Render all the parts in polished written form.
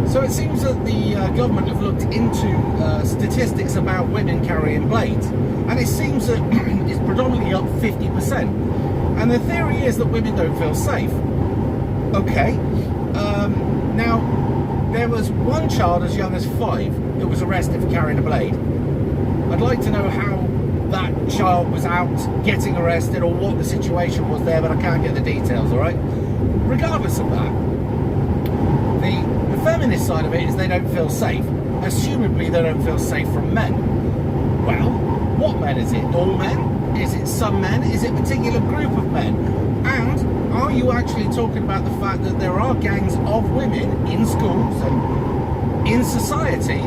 So it seems that the government have looked into statistics about women carrying blades, and it seems that it's predominantly up 50%. And the theory is that women don't feel safe. Okay, now there was one child as young as 5 that was arrested for carrying a blade. I'd like to know how that child was out getting arrested or what the situation was there, but I can't get the details, all right? Regardless of that, the feminist side of it is they don't feel safe. Assumably they don't feel safe from men. Well, what men is it? All men? Is it some men? Is it a particular group of men? And are you actually talking about the fact that there are gangs of women in schools and in society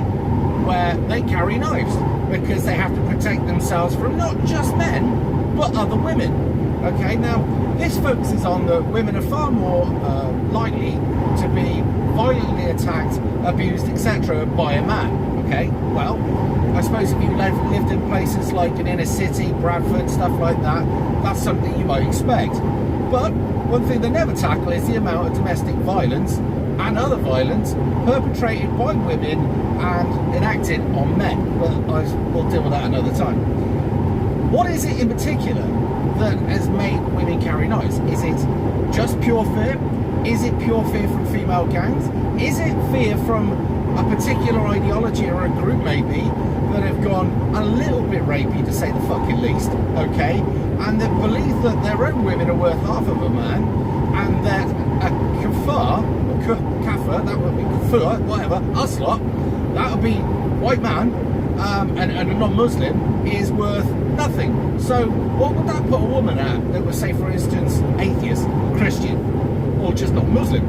where they carry knives because they have to protect themselves from not just men but other women? Okay, now this focuses on that women are far more likely to be violently attacked, abused, etc. by a man. Okay, well, I suppose if you lived in places like an inner city, Bradford, stuff like that, that's something you might expect. But one thing they never tackle is the amount of domestic violence and other violence perpetrated by women and enacted on men. But we'll deal with that another time. What is it in particular that has made women carry knives? Is it just pure fear? Is it pure fear from female gangs? Is it fear from a particular ideology or a group maybe that have gone a little bit rapey, to say the fucking least, okay? And that believe that their own women are worth half of a man, and that a kafir, that would be kafir, whatever, us lot, that would be white man, and a non-Muslim is worth nothing. So what would that put a woman at that was, say for instance, atheist, Christian, or just not Muslim?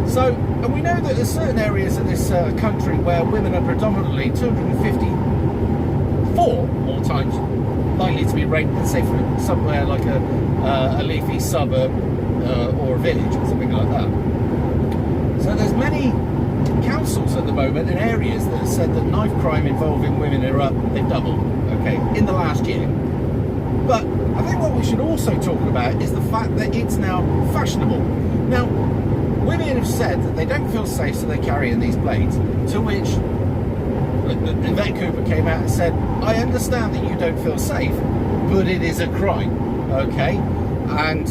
So, and we know that there's certain areas of this country where women are predominantly 254 more times likely to be raped than, say, from somewhere like a leafy suburb or a village or something like that. So there's many councils at the moment in areas that have said that knife crime involving women are up, they've doubled, okay, in the last year. But I think what we should also talk about is the fact that it's now fashionable. Now, women have said that they don't feel safe, so they're carrying these blades, to which Yvette Cooper came out and said, I understand that you don't feel safe, but it is a crime, okay? And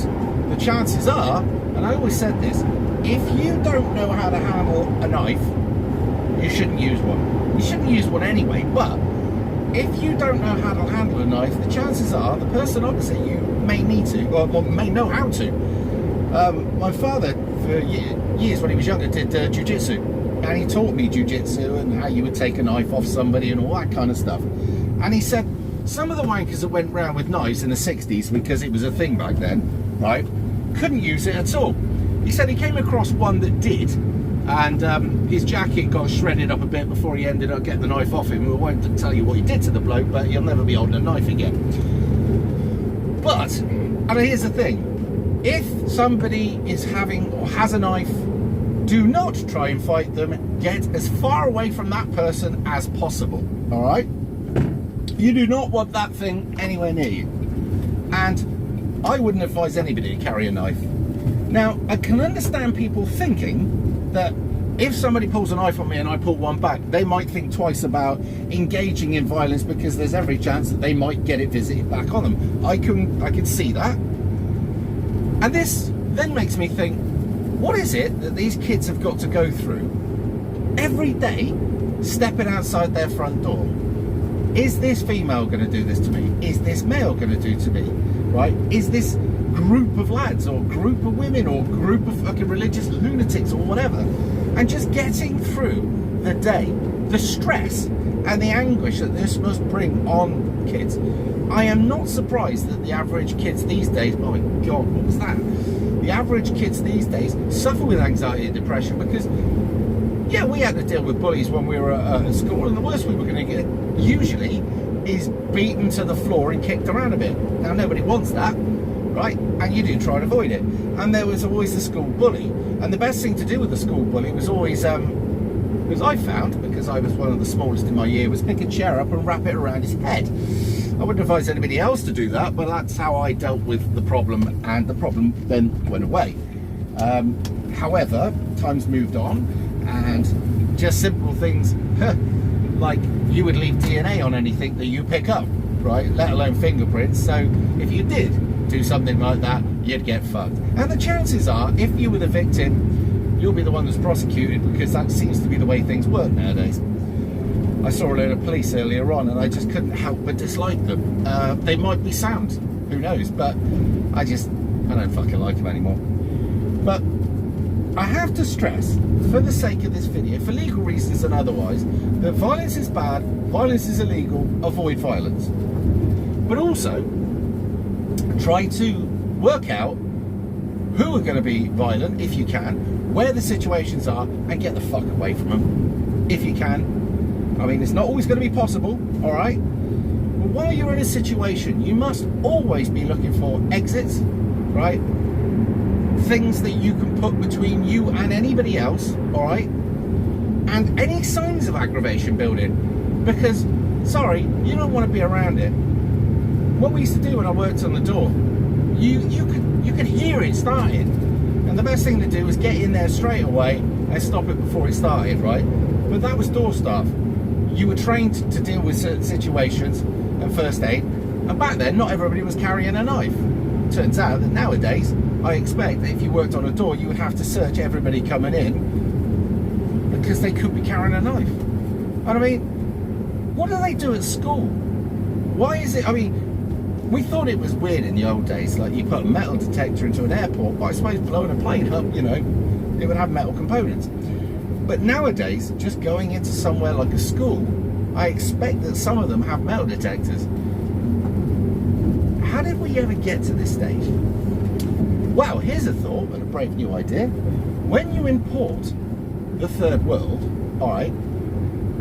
the chances are, and I always said this, if you don't know how to handle a knife, you shouldn't use one. You shouldn't use one anyway, but if you don't know how to handle a knife, the chances are the person opposite you may need to, or may know how to. My father, for years when he was younger, did jiu-jitsu, and he taught me jiu-jitsu and how you would take a knife off somebody and all that kind of stuff. And he said some of the wankers that went round with knives in the 60s, because it was a thing back then, right, couldn't use it at all. He said he came across one that did, and his jacket got shredded up a bit before he ended up getting the knife off him. We won't tell you what he did to the bloke, but he'll never be holding a knife again. But, and here's the thing, if somebody is having or has a knife, do not try and fight them. Get as far away from that person as possible, all right? You do not want that thing anywhere near you. And I wouldn't advise anybody to carry a knife. Now, I can understand people thinking that if somebody pulls a knife on me and I pull one back, they might think twice about engaging in violence because there's every chance that they might get it visited back on them. I can see that. And this then makes me think, what is it that these kids have got to go through every day stepping outside their front door? Is this female going to do this to me? Is this male going to do to me? Right? Is this group of lads or group of women or group of fucking religious lunatics or whatever? And just getting through the day, the stress and the anguish that this must bring on kids. I am not surprised that the average kids these days, oh my God, what was that? The average kids these days suffer with anxiety and depression because, yeah, we had to deal with bullies when we were at school, and the worst we were going to get usually is beaten to the floor and kicked around a bit. Now, nobody wants that, right? And you do try and avoid it. And there was always the school bully. And the best thing to do with the school bully was always, because I found, because I was one of the smallest in my year, was pick a chair up and wrap it around his head. I wouldn't advise anybody else to do that, but that's how I dealt with the problem, and the problem then went away. However, times moved on, And just simple things like you would leave DNA on anything that you pick up, right? Let alone fingerprints. So if you did do something like that, you'd get fucked. And the chances are, if you were the victim, you'll be the one that's prosecuted, because that seems to be the way things work nowadays. I saw a load of police earlier on and I just couldn't help but dislike them. They might be sound, who knows, but I don't fucking like them anymore. But I have to stress, for the sake of this video, for legal reasons and otherwise, that violence is bad, violence is illegal, avoid violence. But also, try to work out who are going to be violent, if you can, where the situations are, and get the fuck away from them, if you can. I mean, it's not always going to be possible, all right? But while you're in a situation, you must always be looking for exits, right? Things that you can put between you and anybody else, all right? And any signs of aggravation building, because, sorry, you don't want to be around it. What we used to do when I worked on the door, you could hear it starting, and the best thing to do was get in there straight away and stop it before it started, right? But that was door staff. You were trained to deal with certain situations and first aid, and back then not everybody was carrying a knife. Turns out that nowadays, I expect that if you worked on a door, you would have to search everybody coming in because they could be carrying a knife. And I mean, what do they do at school? Why is it, I mean, we thought it was weird in the old days, like you put a metal detector into an airport, but I suppose blowing a plane up, you know, it would have metal components. But nowadays, just going into somewhere like a school, I expect that some of them have metal detectors. How did we ever get to this stage? Well, here's a thought and a brave new idea. When you import the third world, all right,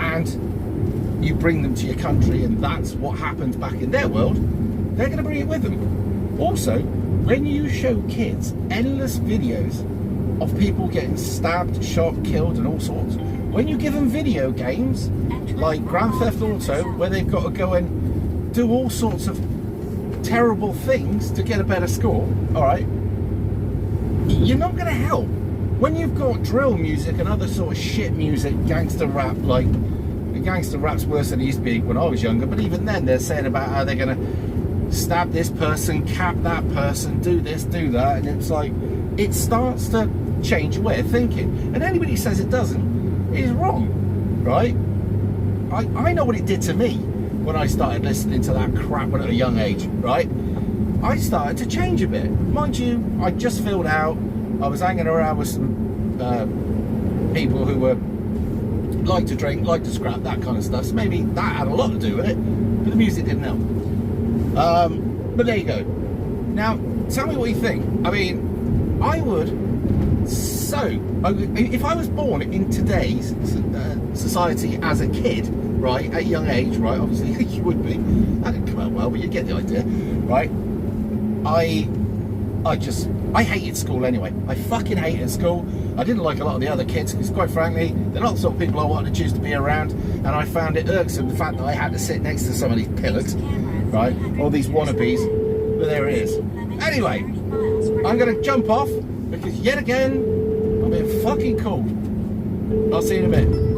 and you bring them to your country, and that's what happens back in their world, they're going to bring it with them. Also, when you show kids endless videos of people getting stabbed, shot, killed, and all sorts, when you give them video games like Grand Theft Auto, where they've got to go and do all sorts of terrible things to get a better score, all right, you're not going to help. When you've got drill music and other sort of shit music, gangster rap, like gangster rap's worse than it used to be when I was younger, but even then they're saying about how they're going to stab this person, cap that person, do this, do that, and it's like, it starts to change your way of thinking. And anybody who says it doesn't is wrong, right? I know what it did to me when I started listening to that crap at a young age, right? I started to change a bit. Mind you, I just filled out, I was hanging around with some people who were like to drink, like to scrap, that kind of stuff. So maybe that had a lot to do with it, but the music didn't help. But there you go. Now, tell me what you think. I mean, I would if I was born in today's society as a kid, right, at a young age, right, obviously you would be, that didn't come out well, but you get the idea, right? I hated school anyway. I fucking hated school. I didn't like a lot of the other kids because, quite frankly, they're not the sort of people I wanted to choose to be around, and I found it irksome, the fact that I had to sit next to some of these pillars, right, all these wannabes, but there it is. Anyway, I'm going to jump off because yet again I'm being fucking cold. I'll see you in a bit.